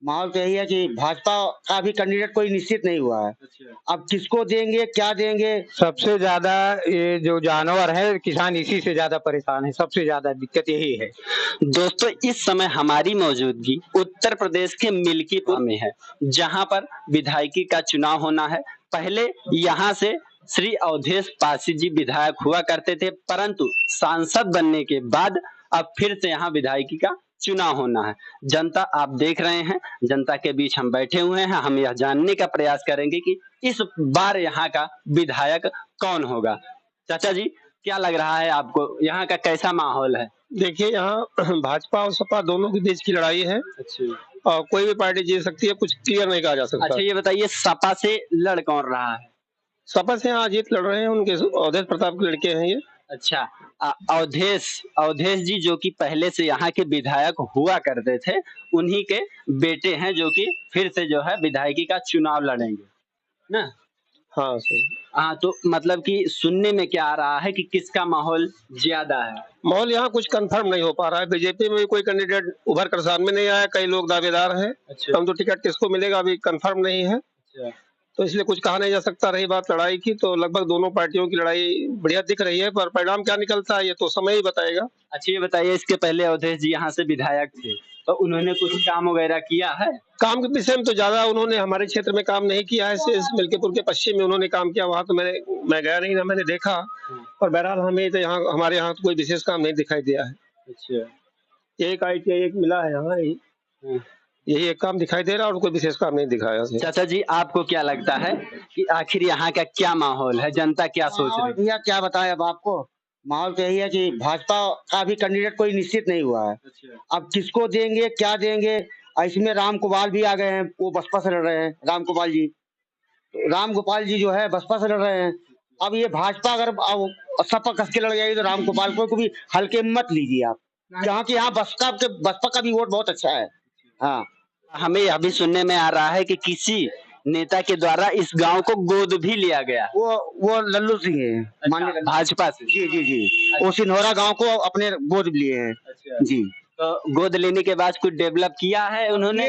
माहौल तो यही है कि भाजपा का भी कैंडिडेट कोई निश्चित नहीं हुआ है। अच्छा। अब किसको देंगे, क्या देंगे? सबसे ज्यादा ये जो जानवर है, किसान इसी से ज्यादा परेशान है, सबसे ज्यादा दिक्कत यही है। दोस्तों, इस समय हमारी मौजूदगी उत्तर प्रदेश के मिल्कीपुर में है, जहां पर विधायकी का चुनाव होना है। पहले यहाँ से श्री अवधेश पासी जी विधायक हुआ करते थे, परंतु सांसद बनने के बाद अब फिर से यहाँ विधायकी का चुनाव होना है। जनता आप देख रहे हैं, जनता के बीच हम बैठे हुए हैं। हम यह जानने का प्रयास करेंगे कि इस बार यहाँ का विधायक कौन होगा। चाचा जी, क्या लग रहा है आपको, यहाँ का कैसा माहौल है? देखिए, यहाँ भाजपा और सपा दोनों के बीच की लड़ाई है अच्छा। और कोई भी पार्टी जीत सकती है, कुछ क्लियर नहीं कहा जा सकता। अच्छा, ये बताइए सपा से लड़ कौन रहा है? सपा से यहाँ अजीत लड़ रहे हैं, उनके अवधेश प्रताप के लड़के हैं ये। अच्छा, अवधेश जी जो कि पहले से यहाँ के विधायक हुआ करते थे, उन्हीं के बेटे हैं जो कि फिर से जो है विधायकी का चुनाव लड़ेंगे ना। हाँ सही। हाँ, तो मतलब कि सुनने में क्या आ रहा है कि किसका माहौल ज्यादा है? माहौल यहाँ कुछ कंफर्म नहीं हो पा रहा है। बीजेपी में भी कोई कैंडिडेट उभर कर सामने नहीं आया, कई लोग दावेदार हैं। अच्छा। हम तो टिकट किसको मिलेगा अभी कंफर्म नहीं है, अच्छा। तो इसलिए कुछ कहा नहीं जा सकता। रही बात लड़ाई की, तो लगभग दोनों पार्टियों की लड़ाई बढ़िया दिख रही है, पर परिणाम क्या निकलता है ये तो समय ही बताएगा। अच्छा, ये बताइए, इसके पहले अवधेश जी यहाँ से विधायक थे, तो उन्होंने कुछ काम वगैरह किया है? काम के विषय में तो ज्यादा उन्होंने हमारे क्षेत्र में काम नहीं किया है। इस मिल्कीपुर के पश्चिम में उन्होंने काम किया, वहाँ तो मैं गया नहीं, ना मैंने देखा। और बहरहाल हमें तो यहाँ, हमारे यहाँ तो कोई विशेष काम नहीं दिखाई दिया है। अच्छा। एक ITI एक मिला है यहाँ, यही एक काम दिखाई दे रहा है और कोई विशेष काम नहीं दिखाया। चाचा जी, आपको क्या लगता है कि आखिर यहाँ का क्या माहौल है, जनता क्या सोच रही है? भैया क्या बताएं अब आपको, माहौल तो यही है कि भाजपा का भी कैंडिडेट कोई निश्चित नहीं हुआ है। अच्छा। अब किसको देंगे, क्या देंगे? इसमें राम गोपाल भी आ गए हैं, वो बसपा से लड़ रहे हैं। राम गोपाल जी जो है बसपा से लड़ रहे हैं। अब ये भाजपा अगर सपा कस के लड़ जाएगी तो राम गोपाल को भी हल्के में मत लीजिए आप, क्योंकि यहाँ बसपा का भी वोट बहुत अच्छा है। हाँ, हमें यह भी सुनने में आ रहा है कि किसी नेता के द्वारा इस गांव को गोद भी लिया गया। वो लल्लू सिंह है, अच्छा, भाजपा से? जी। वो सिन्होरा गांव को अपने गोद लिए हैं। अच्छा। जी। तो गोद लेने के बाद कुछ डेवलप किया है उन्होंने?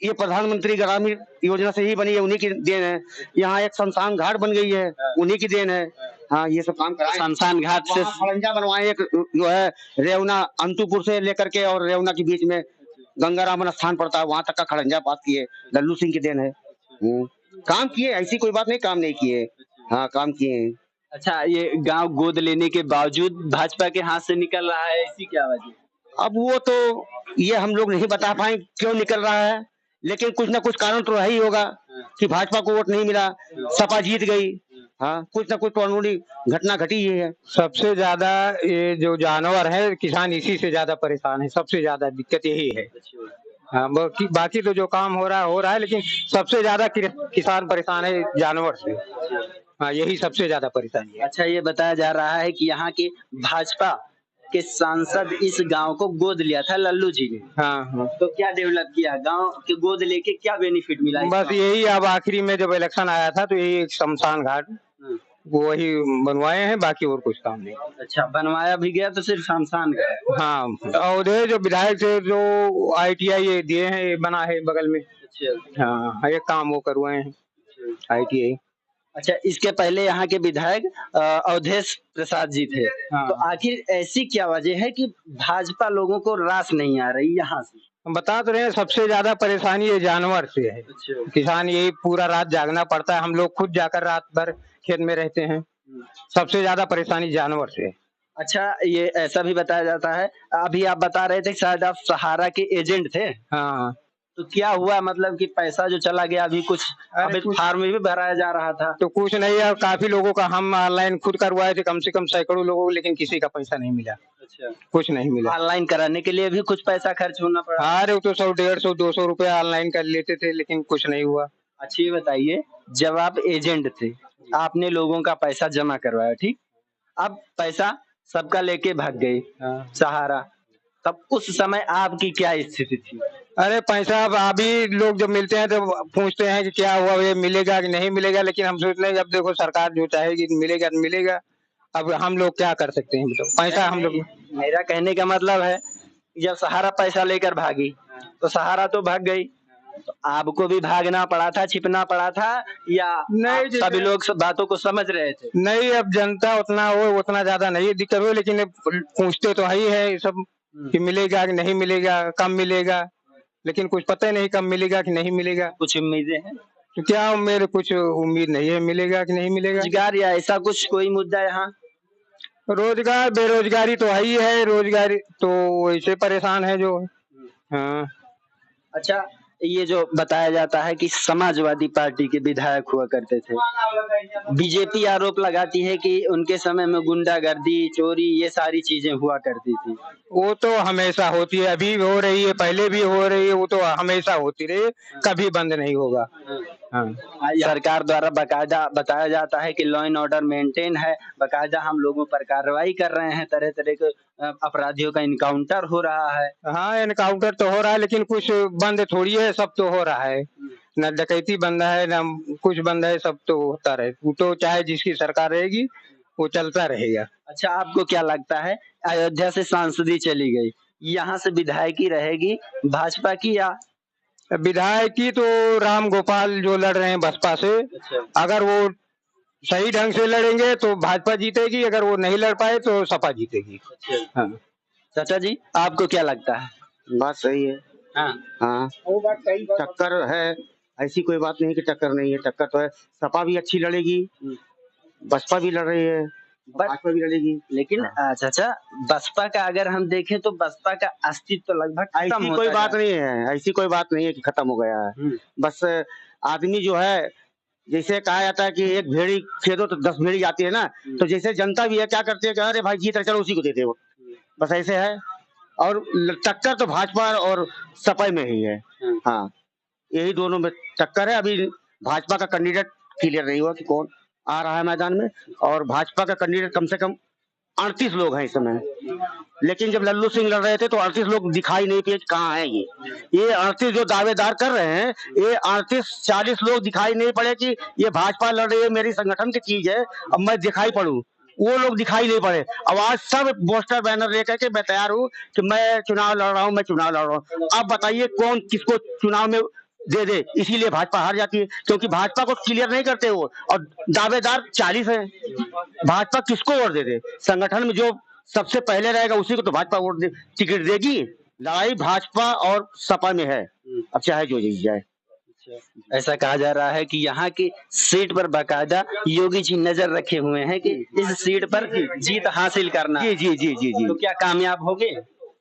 ये प्रधानमंत्री ग्रामीण योजना से ही बनी है, उन्हीं की देन है। यहाँ एक शमशान घाट बन गई है, उन्हीं की देन है। हाँ, ये सब काम कराए। शमशान घाट से खड़ंजा बनवाए, एक जो है रेवना अंतुपुर से लेकर के और रेवना के बीच में गंगारामन स्थान पड़ता है, वहां तक का खड़ंजा पास किए, लल्लू सिंह की देन है। काम किए, ऐसी कोई बात नहीं काम नहीं किए। हाँ, काम किए हैं। अच्छा, ये गांव गोद लेने के बावजूद भाजपा के हाथ से निकल रहा है, ऐसी क्या वजह? अब वो तो ये हम लोग नहीं बता पाए क्यों निकल रहा है, लेकिन कुछ ना कुछ कारण तो ही होगा कि भाजपा को वोट नहीं मिला, सपा जीत गई। हाँ, कुछ ना कुछ कानूनी घटना घटी ही है। सबसे ज्यादा ये जो जानवर है, किसान इसी से ज्यादा परेशान है, सबसे ज्यादा दिक्कत यही है। हाँ, बाकी तो जो काम हो रहा है, लेकिन सबसे ज्यादा किसान परेशान है जानवर से। हाँ, यही सबसे ज्यादा परेशानी है। अच्छा, ये बताया जा रहा है कि यहाँ के भाजपा के सांसद इस गांव को गोद लिया था लल्लू जी ने। हाँ। तो क्या डेवलप किया, गांव के गोद लेके क्या बेनिफिट मिला? बस यही, अब आखिरी में जब इलेक्शन आया था तो यही एक शमशान घाट वही बनवाए हैं, बाकी और कुछ काम नहीं। अच्छा, बनवाया भी गया तो सिर्फ शमशान घाट? हाँ, और जो विधायक से जो ITI ये दिए हैं, ये बना है बगल में। अच्छा। हाँ, ये काम वो करवाए हैं ITI। अच्छा, इसके पहले यहाँ के विधायक अवधेश प्रसाद जी थे। हाँ। तो आखिर ऐसी क्या वजह है कि भाजपा लोगों को रास नहीं आ रही यहाँ से? हम बता तो रहे हैं, सबसे ज्यादा परेशानी ये जानवर से है। अच्छा। किसान यही पूरा रात जागना पड़ता है, हम लोग खुद जाकर रात भर खेत में रहते हैं। सबसे ज्यादा परेशानी जानवर से है। अच्छा, ये ऐसा भी बताया जाता है, अभी आप बता रहे थे शायद आप सहारा के एजेंट थे। हाँ। तो क्या हुआ, मतलब कि पैसा जो चला गया अभी कुछ, अभी फार्म में भी भराया जा रहा था। तो कुछ नहीं है, काफी लोगों का हम ऑनलाइन खुद करवाए थे, कम से कम सैकड़ों लोगों को, लेकिन किसी का पैसा नहीं मिला। अच्छा, कुछ नहीं मिला। ऑनलाइन कराने के लिए भी कुछ पैसा खर्च होना पड़ा? अरे, तो 100, 150, 200 रुपया ऑनलाइन कर लेते थे, लेकिन कुछ नहीं हुआ। अच्छा, ये बताइए, जब आप एजेंट थे, आपने लोगों का पैसा जमा करवाया, ठीक, अब पैसा सबका लेके भाग गई सहारा, तब उस समय आपकी क्या स्थिति थी? अरे, पैसा अब अभी लोग जब मिलते हैं तो पूछते हैं कि क्या हुआ, ये मिलेगा कि नहीं मिलेगा, लेकिन हम सोच रहे हैं जब देखो सरकार जो चाहेगी मिलेगा तो मिलेगा। अब हम लोग क्या कर सकते हैं, तो पैसा हम लोग। मेरा कहने का मतलब है, जब सहारा पैसा लेकर भागी, तो सहारा तो भाग गई, तो आपको भी भागना पड़ा था, छिपना पड़ा था, या नहीं, सभी लोग सब बातों को समझ रहे थे? नहीं, अब जनता उतना ज्यादा नहीं दिक्कत हो, लेकिन अब पूछते तो ही है सब कि मिलेगा कि नहीं मिलेगा, कब मिलेगा, लेकिन कुछ पता ही नहीं कब मिलेगा कि नहीं मिलेगा। कुछ उम्मीदें हैं? तो क्या उम्मीद, कुछ उम्मीद नहीं है मिलेगा कि नहीं मिलेगा। रोजगार या ऐसा कुछ कोई मुद्दा यहाँ? रोजगार, बेरोजगारी तो ही है, रोजगारी तो वैसे परेशान है जो। हाँ। अच्छा, ये जो बताया जाता है कि समाजवादी पार्टी के विधायक हुआ करते थे, बीजेपी आरोप लगाती है कि उनके समय में गुंडागर्दी, चोरी, ये सारी चीजें हुआ करती थी। वो तो हमेशा होती है, अभी भी हो रही है, पहले भी हो रही है, वो तो हमेशा होती रही, कभी बंद नहीं होगा। हाँ। सरकार द्वारा बकायदा बताया जाता है कि लॉ एंड ऑर्डर मेंटेन है, बकायदा हम लोगों पर कार्रवाई कर रहे हैं, तरह तरह के अपराधियों का इनकाउंटर हो रहा है। हाँ, एनकाउंटर तो हो रहा है, लेकिन कुछ बंद थोड़ी है, सब तो हो रहा है। न डकैती बंद है, न कुछ बंद है, सब तो होता रहे, वो तो चाहे जिसकी सरकार रहेगी वो चलता रहेगा। अच्छा, आपको क्या लगता है, अयोध्या से सांसदी चली गई, यहाँ से विधायकी रहेगी भाजपा की या? विधायकी तो राम गोपाल जो लड़ रहे हैं बसपा से, अगर वो सही ढंग से लड़ेंगे तो भाजपा जीतेगी, अगर वो नहीं लड़ पाए तो सपा जीतेगी। हाँ। चाचा जी, आपको क्या लगता है? बात सही है। हाँ, हाँ, टक्कर है, ऐसी कोई बात नहीं कि टक्कर नहीं है, टक्कर तो है। सपा भी अच्छी लड़ेगी, बसपा भी लड़ रही है, भाजपा भी लड़ेगी। लेकिन चाचा, बसपा का अगर हम देखें तो बसपा का अस्तित्व तो लगभग ऐसी कोई बात नहीं है, ऐसी कोई बात नहीं है कि खत्म हो गया है। बस आदमी जो है, जैसे कहा जाता है कि एक भेड़ी खेदो तो 10 भेड़ी आती है ना, तो जैसे जनता भी है, क्या करती है कि अरे भाई जीत चलो उसी को देते हो, बस ऐसे है। और टक्कर तो भाजपा और सपा में ही है। हाँ, यही दोनों में टक्कर है। अभी भाजपा का कैंडिडेट क्लियर नहीं हुआ कि कौन आ रहा है मैदान में, और भाजपा का कैंडिडेट कम से कम 38 लोग हैं इस समय, लेकिन जब लल्लू सिंह लड़ रहे थे तो 38 लोग दिखाई नहीं दिए कहाँ है ये 38 जो दावेदार कर रहे हैं, ये 38-40 लोग दिखाई नहीं पड़े कि ये भाजपा लड़ रही है, मेरी संगठन की चीज है, अब मैं दिखाई पड़ूं, वो लोग दिखाई नहीं पड़े। अब आज सब पोस्टर बैनर लेकर के मैं तैयार हूँ कि मैं चुनाव लड़ रहा हूँ, मैं चुनाव लड़ रहा हूँ। अब बताइए कौन किसको चुनाव में दे दे, इसीलिए भाजपा हार जाती है, क्योंकि भाजपा को क्लियर नहीं करते वो, और दावेदार 40 हैं। भाजपा किसको वोट दे दे? संगठन में जो सबसे पहले रहेगा उसी को तो भाजपा वोट दे, टिकट देगी। लड़ाई भाजपा और सपा में है, अब चाहे जो जीत जाए। ऐसा कहा जा रहा है कि यहाँ की सीट पर बाकायदा योगी जी नजर रखे हुए हैं कि इस सीट पर जीत हासिल करना। जी जी जी जी जी। तो क्या कामयाब होगे?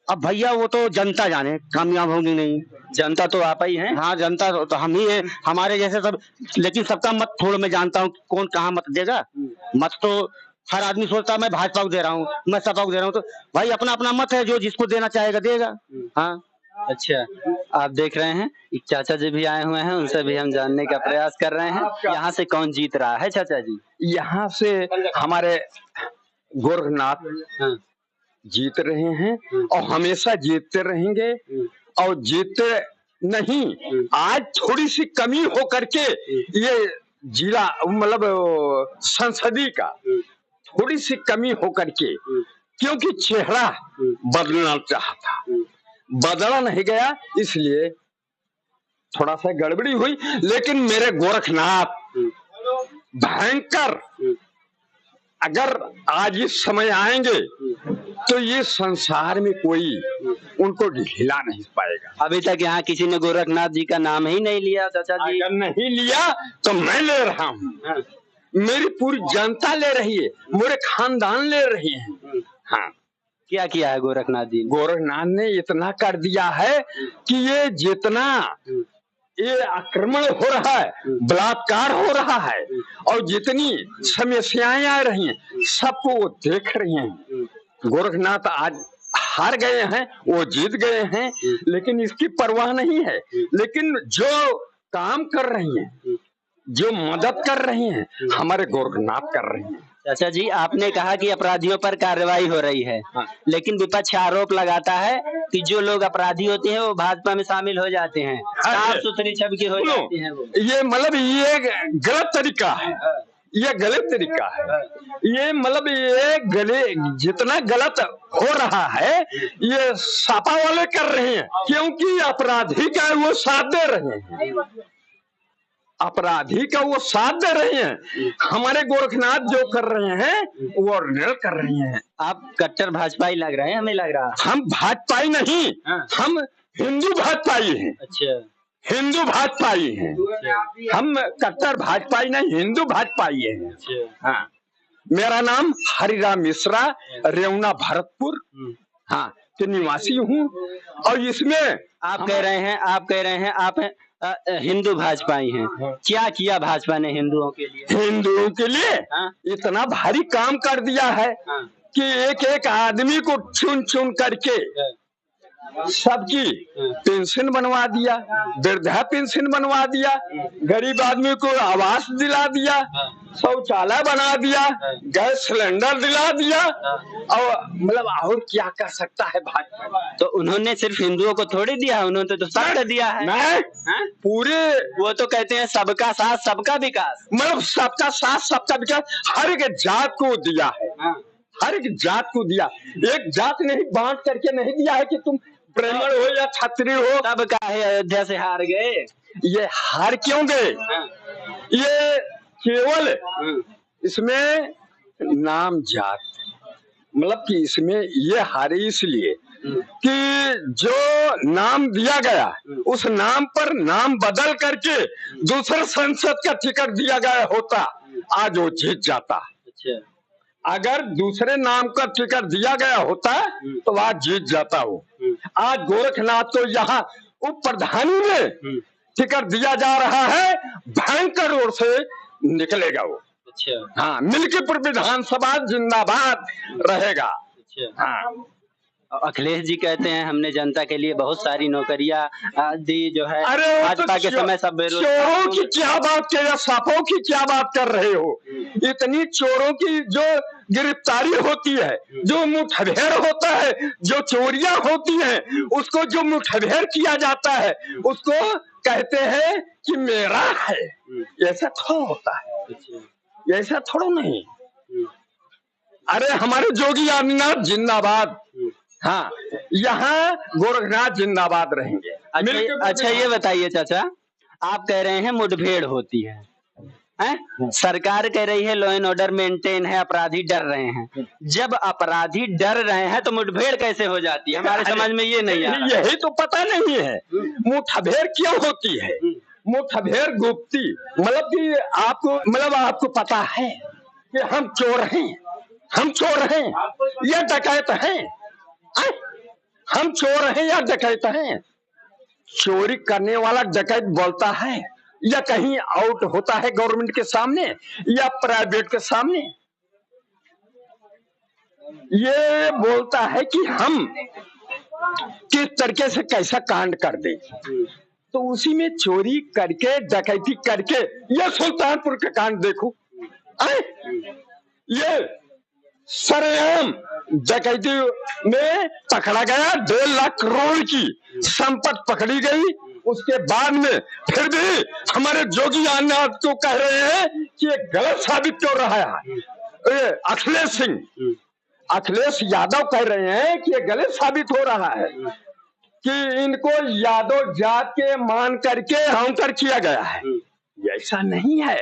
अब भैया वो तो जनता जाने, कामयाब होंगे नहीं। जनता तो आप ही हैं। हाँ, जनता तो हम ही हैं, हमारे जैसे सब, लेकिन सबका मत थोड़ा मैं जानता हूँ कौन कहाँ मत देगा। मत तो हर आदमी सोचता है मैं भाजपा को दे रहा हूँ, मैं सपा को दे रहा हूँ, तो भाई अपना अपना मत है, जो जिसको देना चाहेगा देगा। हाँ। अच्छा, आप देख रहे हैं एक चाचा जी भी आए हुए हैं, उनसे भी हम जानने का प्रयास कर रहे हैं यहाँ से कौन जीत रहा है। चाचा जी, यहाँ से हमारे गोरखनाथ जीत रहे हैं और हमेशा जीतते रहेंगे, और जीतते नहीं, आज थोड़ी सी कमी हो करके ये जिला मतलब संसदीय का थोड़ी सी कमी हो करके, क्योंकि चेहरा बदलना चाहता, बदला नहीं गया, इसलिए थोड़ा सा गड़बड़ी हुई। लेकिन मेरे गोरखनाथ भयंकर, अगर आज इस समय आएंगे तो ये संसार में कोई उनको हिला नहीं पाएगा। अभी तक यहाँ किसी ने गोरखनाथ जी का नाम ही नहीं लिया। चाचा जी, अगर नहीं लिया तो मैं ले रहा हूँ, मेरी पूरी जनता ले रही है, मेरे खानदान ले रही है। हाँ, क्या किया है गोरखनाथ जी? गोरखनाथ ने इतना कर दिया है कि ये जितना ये आक्रमण हो रहा है, बलात्कार हो रहा है, और जितनी समस्याएं आ रही हैं, सबको वो देख रही हैं। गोरखनाथ आज हार गए हैं, वो जीत गए हैं, लेकिन इसकी परवाह नहीं है। लेकिन जो काम कर रही हैं, जो मदद कर रही हैं, हमारे गोरखनाथ कर रही हैं। चाचा जी, आपने कहा कि अपराधियों पर कार्रवाई हो रही है, लेकिन विपक्ष आरोप लगाता है कि जो लोग अपराधी होते हैं वो भाजपा में शामिल हो जाते हैं, साफ सुथरी छवि के हो जाते हैं वो। ये मतलब ये गलत तरीका है, ये गलत तरीका है। ये मतलब ये जितना गलत हो रहा है ये सापा वाले कर रहे हैं, क्योंकि अपराधी का वो साथ दे रहे हैं, अपराधी का वो साथ दे रहे हैं। हमारे गोरखनाथ जो कर रहे हैं वो निर्णय कर रहे हैं। आप कट्टर भाजपाई लग रहे हैं, हमें लग रहा है। हम भाजपाई नहीं, हम हिंदू भाजपाई हैं। अच्छा, हिंदू भाजपाई हैं, हम कट्टर भाजपाई नहीं, हिंदू भाजपाई हैं। हाँ, मेरा नाम हरिराम मिश्रा, रेवना भरतपुर हाँ के निवासी हूँ। और इसमें आप कह रहे हैं आप हिंदू भाजपाई हैं। क्या किया भाजपा ने हिंदुओं के लिए? हिंदुओं के लिए इतना भारी काम कर दिया है कि एक एक आदमी को चुन चुन करके सबकी पेंशन बनवा दिया, वृद्धा पेंशन बनवा दिया, गरीब आदमी को आवास दिला दिया, शौचालय बना दिया, गैस सिलेंडर दिला दिया। और मतलब और क्या कर सकता है भाजपा? तो उन्होंने सिर्फ हिंदुओं को थोड़ी दिया, उन्होंने तो सबको दिया है। नहीं, पूरे वो तो कहते हैं सबका साथ सबका विकास। मतलब सबका साथ सबका विकास हर एक जात को दिया है, हर एक जात को दिया। एक जात नहीं बांट करके नहीं दिया है कि तुम ब्राह्मण हो या क्षत्रिय हो। तब काहे अयोध्या से हार गए? ये हार क्यों गए? ये केवल इसमें नाम जात, मतलब कि इसमें ये हारे इसलिए कि जो नाम दिया गया उस नाम पर नाम बदल करके दूसरे संसद का टिकट दिया गया होता, आज वो जीत जाता। अच्छा, अगर दूसरे नाम का टिकट दिया गया होता तो आज जीत जाता हो। आज गोरखनाथ को यहाँ उप प्रधानी में टिकट दिया जा रहा है, भयंकर रोड से निकलेगा वो। अच्छा, हाँ, मिल्कीपुर विधानसभा जिंदाबाद रहेगा। अच्छा। हाँ, अखिलेश जी कहते हैं हमने जनता के लिए बहुत सारी नौकरियां दी जो है। अरे भाजपा के समय सब चोरों की क्या बात कर, या सांपों की क्या बात कर रहे हो? इतनी चोरों की जो गिरफ्तारी होती है, जो मुठभेड़ होता है, जो चोरियां होती हैं, उसको जो मुठभेड़ किया जाता है उसको कहते हैं कि मेरा है। ऐसा थोड़ा होता है, ऐसा थोड़ा नहीं। अरे हमारे योगी आदित्यनाथ जिंदाबाद। हाँ, यहाँ गोरखनाथ जिंदाबाद रहेंगे। अच्छा, ये बताइए चाचा, आप कह रहे हैं मुठभेड़ होती है, सरकार कह रही है लॉ एंड ऑर्डर मेंटेन है, अपराधी डर रहे हैं। जब अपराधी डर रहे हैं तो मुठभेड़ कैसे हो जाती है? हमारे समझ में ये नहीं आ रहा। यही तो पता नहीं है मुठभेड़ क्यों होती है। मुठभेड़ गुप्ती, मतलब कि आपको पता है कि हम चोर हैं, हम चोर हैं या डकैत हैं? हम चोर हैं या डकैत हैं? चोरी करने वाला डकैत बोलता है या कहीं आउट होता है गवर्नमेंट के सामने या प्राइवेट के सामने? ये बोलता है कि हम किस तरीके से कैसा कांड कर दे। तो उसी में चोरी करके डकैती करके, ये सुल्तानपुर का कांड देखो, ये सरेआम डकैती में पकड़ा गया, 1.5 लाख करोड़ की संपत्ति पकड़ी गई। उसके बाद में फिर भी हमारे योगी आदित्यनाथ को कह रहे हैं कि ये गलत साबित क्यों रहा है। अखिलेश यादव कह रहे हैं कि ये गलत साबित हो रहा है कि इनको यादव जात के मान करके हाउंटर किया गया है। ऐसा नहीं है।